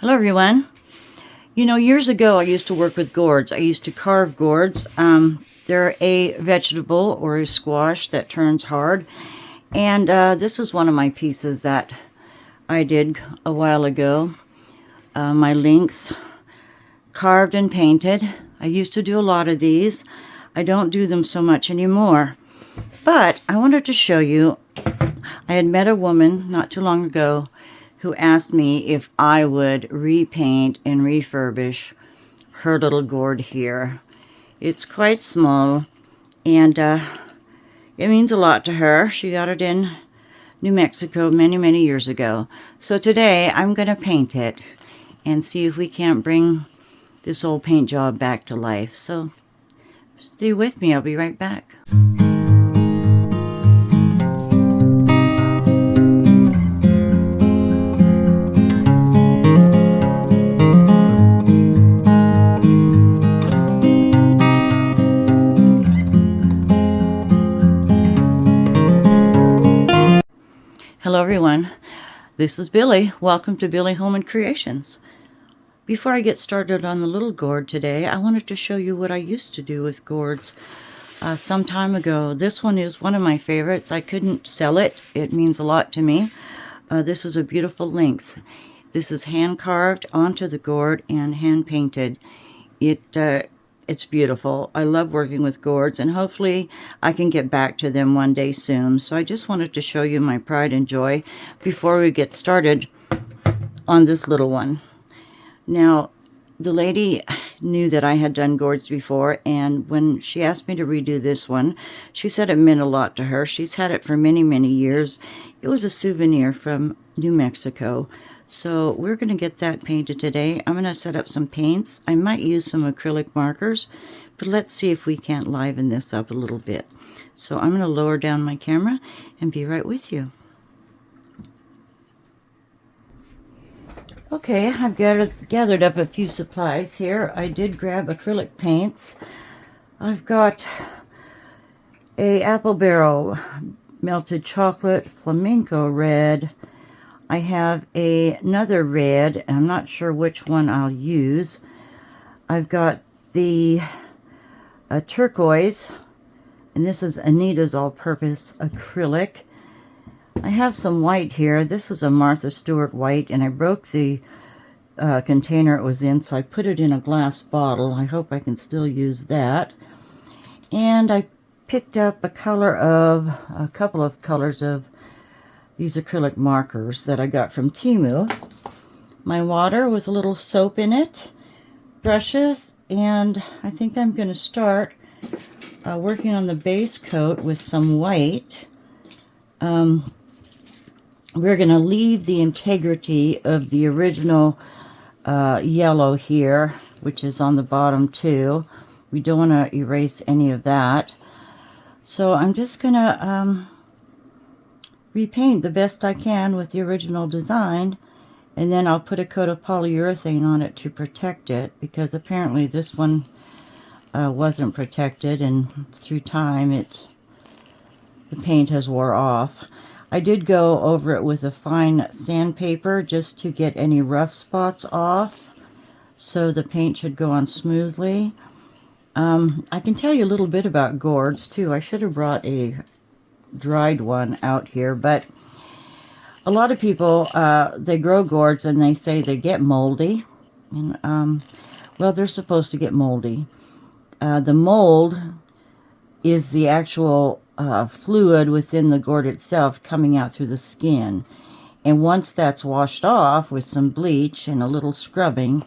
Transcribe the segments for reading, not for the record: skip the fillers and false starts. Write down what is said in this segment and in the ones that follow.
Hello everyone. You know, years ago I used to work with gourds. I used to carve gourds. They're a vegetable or a squash that turns hard. And this is one of my pieces that I did a while ago. My links, carved and painted. I used to do a lot of these. I don't do them so much anymore. But I wanted to show you, I had met a woman not too long ago who asked me if I would repaint and refurbish her little gourd here. It's quite small, and it means a lot to her. She got it in New Mexico many years ago. So today I'm going to paint it and see if we can't bring this old paint job back to life. So stay with me, I'll be right back. Hello everyone, this is Billy. Welcome to Billy Home and Creations. Before I get started on the little gourd today, I wanted to show you what I used to do with gourds some time ago. This one is one of my favorites. I couldn't sell it. It means a lot to me. This is a beautiful lynx. This is hand carved onto the gourd and hand painted. It's beautiful. I love working with gourds, and hopefully I can get back to them one day soon. So I just wanted to show you my pride and joy before we get started on this little one. Now, the lady knew that I had done gourds before, and when she asked me to redo this one, she said it meant a lot to her. She's had it for many years. It was a souvenir from New Mexico. So we're going to get that painted today. I'm going to set up some paints. I might use some acrylic markers, but let's see if we can't liven this up a little bit. So I'm going to lower down my camera and be right with you. Okay, I've gathered up a few supplies here. I did grab acrylic paints. I've got a apple barrel melted chocolate flamenco red. I have another red, and I'm not sure which one I'll use. I've got the turquoise, and this is Anita's all-purpose acrylic. I have some white here. This is a Martha Stewart white, and I broke the container it was in, so I put it in a glass bottle. I hope I can still use that. And I picked up a couple of colors of these acrylic markers that I got from Temu. My water with a little soap in it, brushes, and I think I'm going to start working on the base coat with some white. We're going to leave the integrity of the original yellow here, which is on the bottom too. We don't want to erase any of that. So I'm just going to repaint the best I can with the original design, and then I'll put a coat of polyurethane on it to protect it, because apparently this one wasn't protected, and through time the paint has wore off. I did go over it with a fine sandpaper just to get any rough spots off, so the paint should go on smoothly. I can tell you a little bit about gourds too. I should have brought a dried one out here, but a lot of people they grow gourds and they say they get moldy, and well, they're supposed to get moldy. The mold is the actual fluid within the gourd itself coming out through the skin, and once that's washed off with some bleach and a little scrubbing,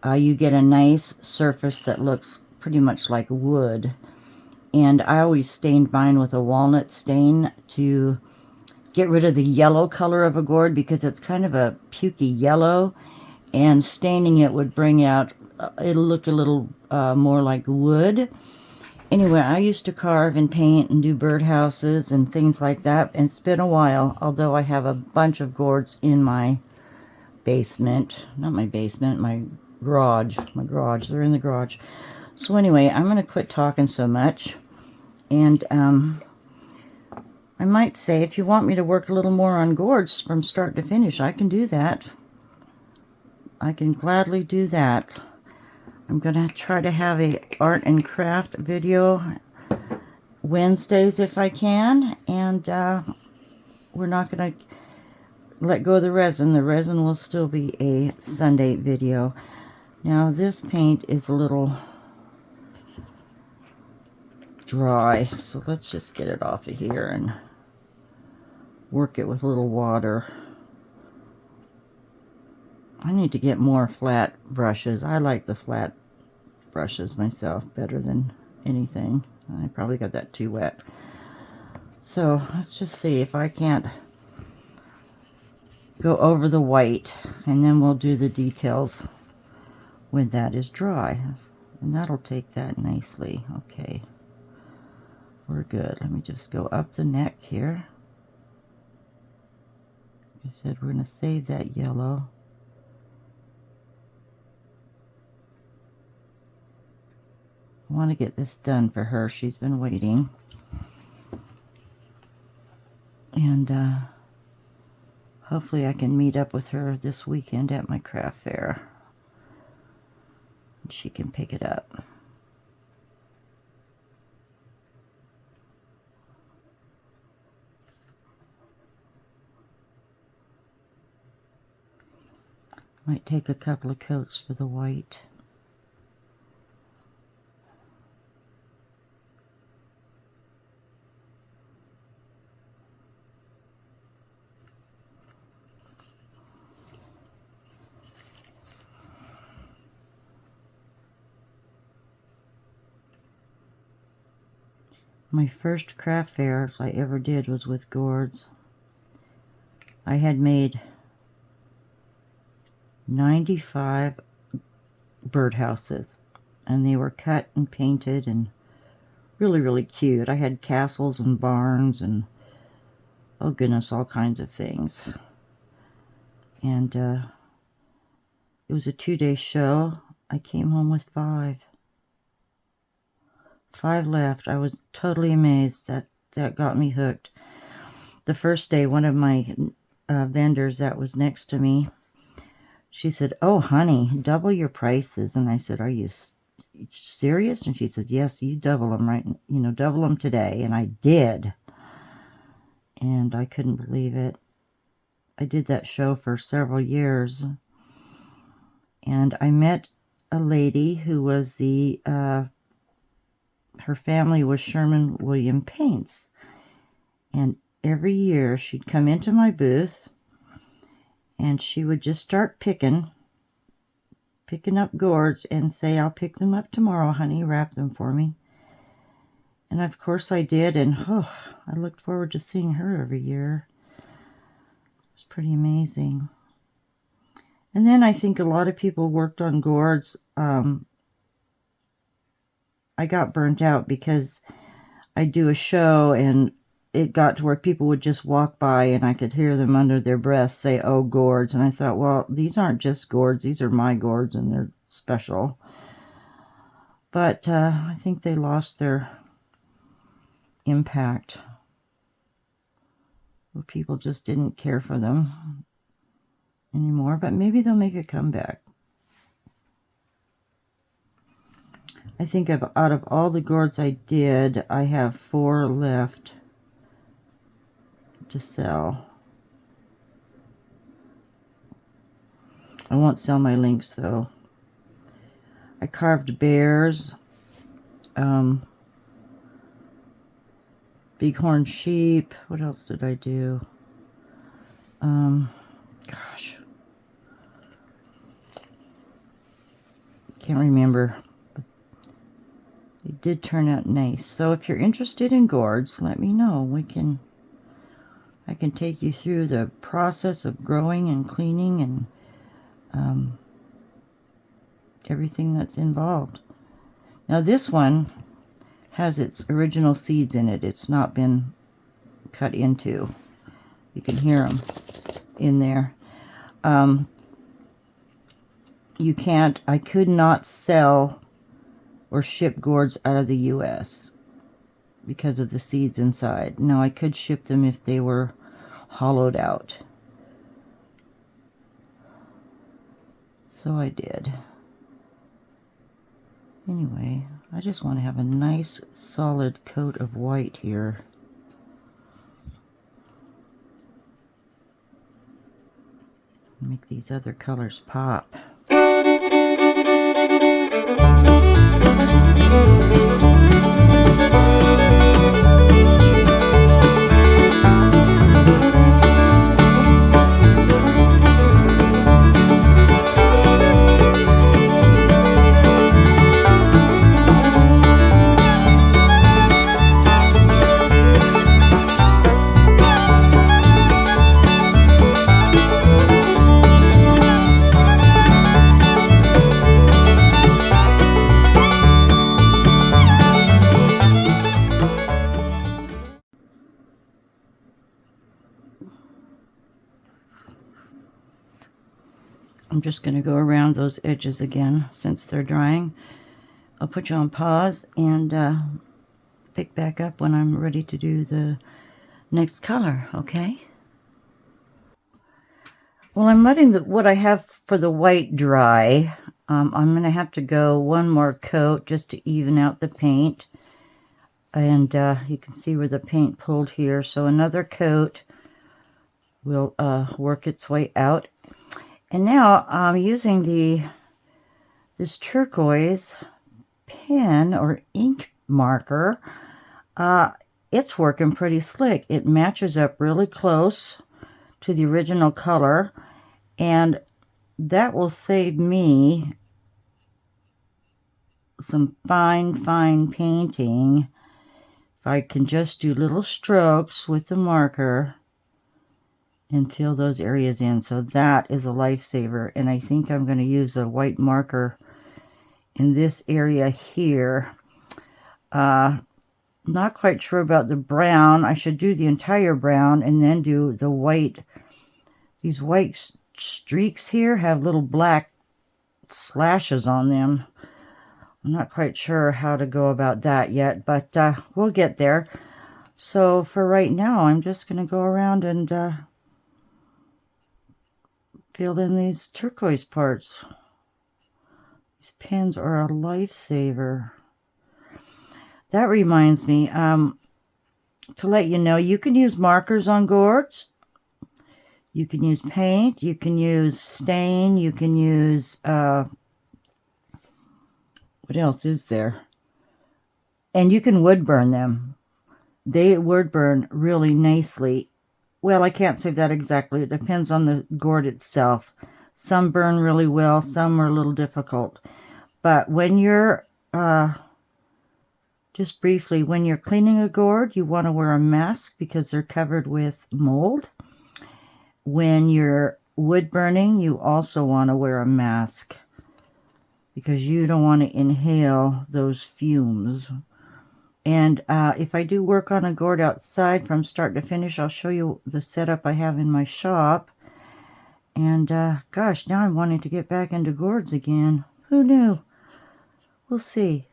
you get a nice surface that looks pretty much like wood. And I always stained mine with a walnut stain to get rid of the yellow color of a gourd, because it's kind of a pukey yellow, and staining it would bring out, it'll look a little more like wood. Anyway, I used to carve and paint and do birdhouses and things like that, and it's been a while, although I have a bunch of gourds in my basement. Not my basement, my garage. They're in the garage. So anyway, I'm going to quit talking so much. And I might say, if you want me to work a little more on gourds from start to finish, I can do that. I can gladly do that. I'm going to try to have a art and craft video Wednesdays if I can, and we're not going to let go of the resin. The resin will still be a Sunday video. Now this paint is a little dry, so let's just get it off of here and work it with a little water. I need to get more flat brushes. I like the flat brushes myself better than anything. I probably got that too wet. So let's just see if I can't go over the white, and then we'll do the details when that is dry. And that'll take that nicely. Okay, we're good. Let me just go up the neck here. Like I said, we're going to save that yellow. I want to get this done for her. She's been waiting. And hopefully I can meet up with her this weekend at my craft fair. And she can pick it up. Might take a couple of coats for the white. My first craft fairs I ever did was with Gourds. I had made 95 birdhouses, and they were cut and painted and really, really cute. I had castles and barns and, oh goodness, all kinds of things. And it was a 2-day show. I came home with 5. 5 left. I was totally amazed. That got me hooked. The first day, one of my vendors that was next to me, she said, "Oh, honey, double your prices." And I said, "Are you serious?" And she said, "Yes, you double them, right? You know, double them today." And I did. And I couldn't believe it. I did that show for several years. And I met a lady who was the, her family was Sherman William Paints. And every year she'd come into my booth and she would just start picking up gourds and say, "I'll pick them up tomorrow, honey. Wrap them for me." And of course I did, and oh, I looked forward to seeing her every year. It was pretty amazing. And then I think a lot of people worked on gourds. I got burnt out because I do a show and it got to where people would just walk by and I could hear them under their breath say, "Oh, gourds." And I thought, well, these aren't just gourds. These are my gourds and they're special. But I think they lost their impact. Well, people just didn't care for them anymore. But maybe they'll make a comeback. I think out of all the gourds I did, I have 4 left to sell. I won't sell my links though. I carved bears, bighorn sheep. What else did I do? Gosh, can't remember. They did turn out nice. So if you're interested in gourds, let me know. I can take you through the process of growing and cleaning and everything that's involved. Now this one has its original seeds in it. It's not been cut into. You can hear them in there. I could not sell or ship gourds out of the U.S. because of the seeds inside. Now I could ship them if they were hollowed out. So I did. Anyway, I just want to have a nice solid coat of white here. Make these other colors pop. I'm just going to go around those edges again since they're drying. I'll put you on pause and pick back up when I'm ready to do the next color, okay? Well, I'm letting what I have for the white dry. I'm going to have to go one more coat just to even out the paint. And you can see where the paint pulled here. So another coat will work its way out. And now I'm using this turquoise pen or ink marker. It's working pretty slick. It matches up really close to the original color, and that will save me some fine painting if I can just do little strokes with the marker and fill those areas in. So that is a lifesaver. And I think I'm going to use a white marker in this area here. Not quite sure about the brown. I should do the entire brown and then do the white. These white streaks here have little black slashes on them. I'm not quite sure how to go about that yet, but we'll get there. So for right now, I'm just going to go around and fill in these turquoise parts. These pens are a lifesaver. That reminds me, to let you know, you can use markers on gourds. You can use paint. You can use stain. You can use, what else is there? And you can wood burn them. They wood burn really nicely. Well, I can't say that exactly. It depends on the gourd itself. Some burn really well. Some are a little difficult. But when you're, just briefly, when you're cleaning a gourd, you want to wear a mask because they're covered with mold. When you're wood burning, you also want to wear a mask because you don't want to inhale those fumes. And if I do work on a gourd outside from start to finish, I'll show you the setup I have in my shop. And gosh, now I'm wanting to get back into gourds again. Who knew? We'll see.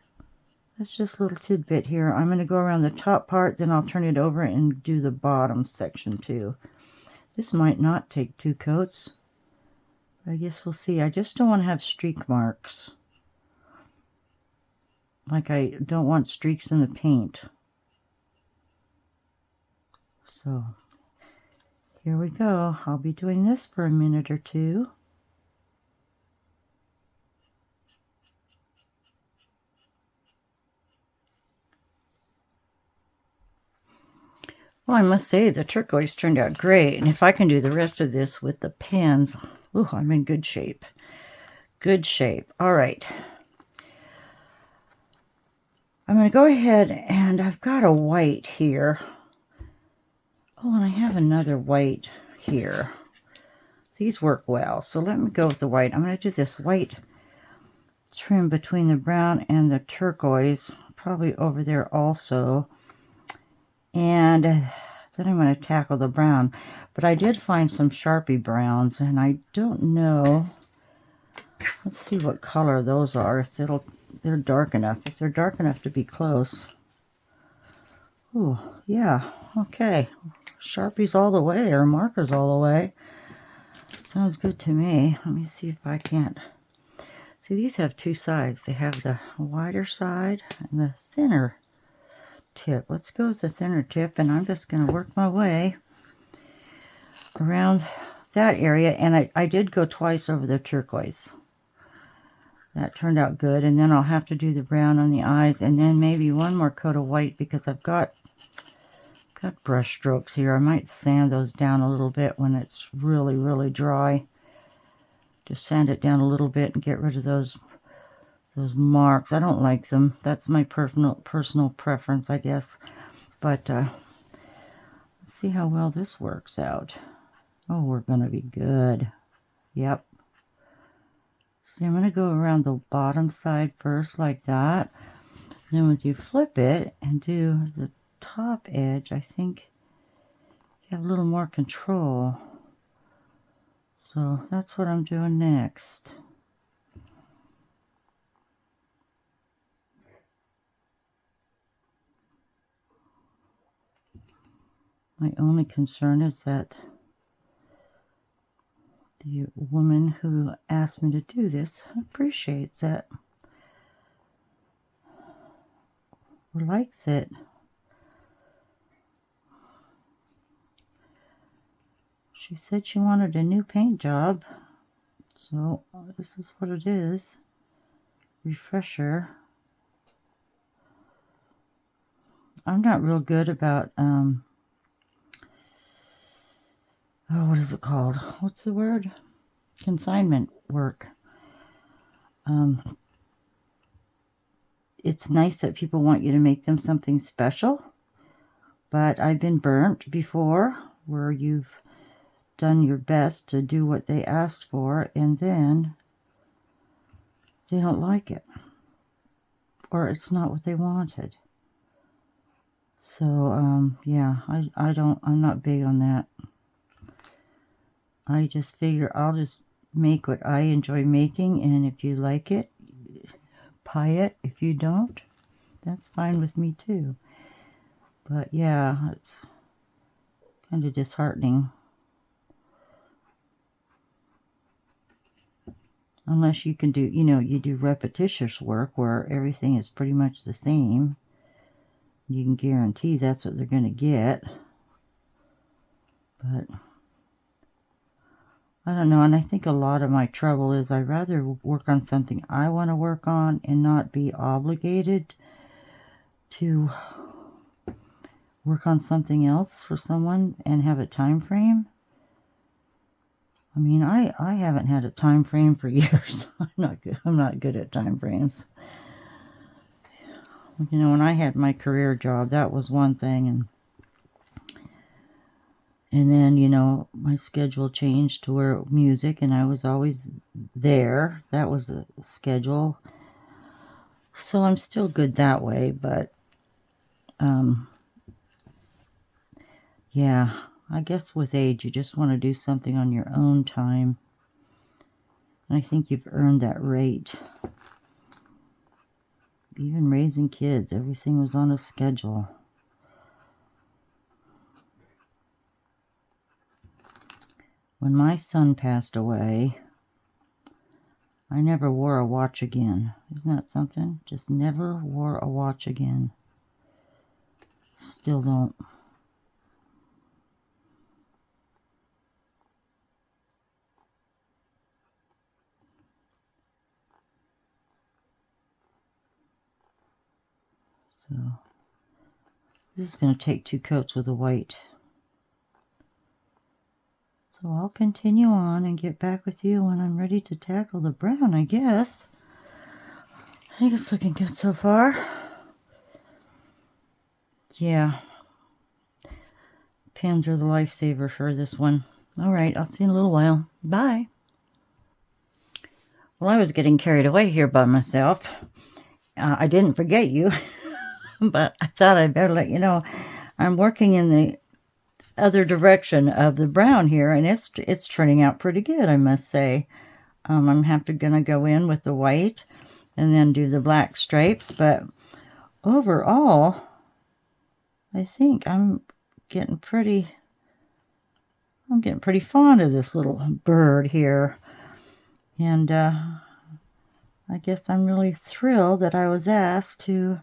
That's just a little tidbit here. I'm going to go around the top part, then I'll turn it over and do the bottom section too. This might not take 2 coats. I guess we'll see. I just don't want to have streak marks. Like I don't want streaks in the paint. So here we go. I'll be doing this for a minute or two. Well, I must say the turquoise turned out great. And if I can do the rest of this with the pens, ooh, I'm in good shape. Good shape. All right. I'm going to go ahead and I've got a white here. Oh, and I have another white here. These work well. So let me go with the white. I'm going to do this white trim between the brown and the turquoise, probably over there also. And then I'm going to tackle the brown. But I did find some Sharpie browns, and I don't know. Let's see what color those are, if they're dark enough. If they're dark enough to be close. Oh, yeah. Okay. Sharpies all the way, or markers all the way. Sounds good to me. Let me see if I can't See, these have two sides. They have the wider side and the thinner tip. Let's go with the thinner tip, and I'm just going to work my way around that area. And I did go twice over the turquoise. That turned out good. And then I'll have to do the brown on the eyes, and then maybe one more coat of white, because I've got brush strokes here. I might sand those down a little bit when it's really, really dry. Just sand it down a little bit and get rid of those marks. I don't like them. That's my personal preference, I guess. But let's see how well this works out. Oh, we're going to be good. Yep. So I'm going to go around the bottom side first, like that. Then when you flip it and do the top edge, I think you have a little more control. So that's what I'm doing next. My only concern is that the woman who asked me to do this appreciates it or likes it. She said she wanted a new paint job, so this is what it is. Refresher. I'm not real good about, oh, what is it called? What's the word? Consignment work. It's nice that people want you to make them something special, but I've been burnt before where you've done your best to do what they asked for, and then they don't like it, or it's not what they wanted. So yeah, I'm not big on that. I just figure I'll just make what I enjoy making, and if you like it, buy it. If you don't, that's fine with me too. But yeah, it's kind of disheartening. Unless you can do, you do repetitious work where everything is pretty much the same. You can guarantee that's what they're going to get. But I don't know, and I think a lot of my trouble is I'd rather work on something I want to work on and not be obligated to work on something else for someone and have a time frame. I mean, I haven't had a time frame for years. I'm not good at time frames. When I had my career job, that was one thing, and then, my schedule changed to where music, and I was always there. That was the schedule. So I'm still good that way, but yeah, I guess with age, you just want to do something on your own time. And I think you've earned that rate. Even raising kids, everything was on a schedule. When my son passed away, I never wore a watch again. Isn't that something? Just never wore a watch again. Still don't. So this is going to take 2 coats with the white. So I'll continue on and get back with you when I'm ready to tackle the brown, I guess. I think it's looking good so far. Yeah. Pens are the lifesaver for this one. All right, I'll see you in a little while. Bye. Well, I was getting carried away here by myself. I didn't forget you, but I thought I'd better let you know I'm working in the other direction of the brown here, and it's turning out pretty good, I must say. I'm gonna go in with the white and then do the black stripes, but overall I think I'm getting pretty fond of this little bird here, and I guess I'm really thrilled that I was asked to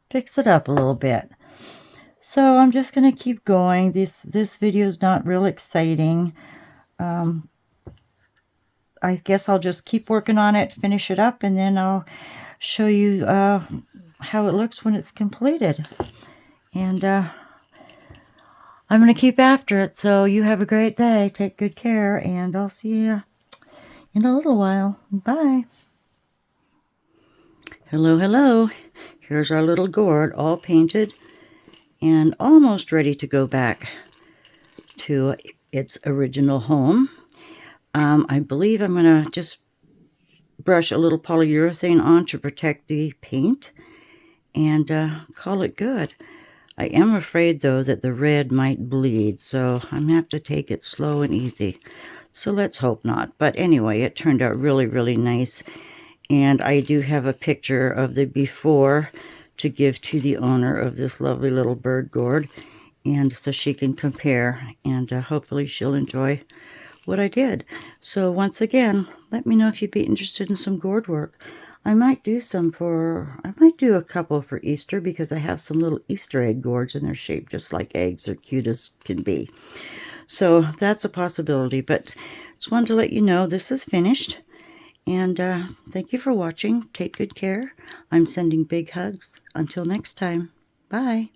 fix it up a little bit. So I'm just going to keep going. This video is not real exciting. I guess I'll just keep working on it, finish it up, and then I'll show you how it looks when it's completed. And I'm going to keep after it. So you have a great day. Take good care, and I'll see you in a little while. Bye. Hello, hello. Here's our little gourd, all painted and almost ready to go back to its original home. I believe I'm going to just brush a little polyurethane on to protect the paint and call it good. I am afraid, though, that the red might bleed, so I'm going to have to take it slow and easy. So let's hope not. But anyway, it turned out really, really nice. And I do have a picture of the before to give to the owner of this lovely little bird gourd, and so she can compare, and hopefully she'll enjoy what I did. So once again, let me know if you'd be interested in some gourd work. I might do a couple for Easter, because I have some little Easter egg gourds, and they're shaped just like eggs. They're cute as can be. So that's a possibility, but just wanted to let you know this is finished. And thank you for watching. Take good care. I'm sending big hugs. Until next time. Bye.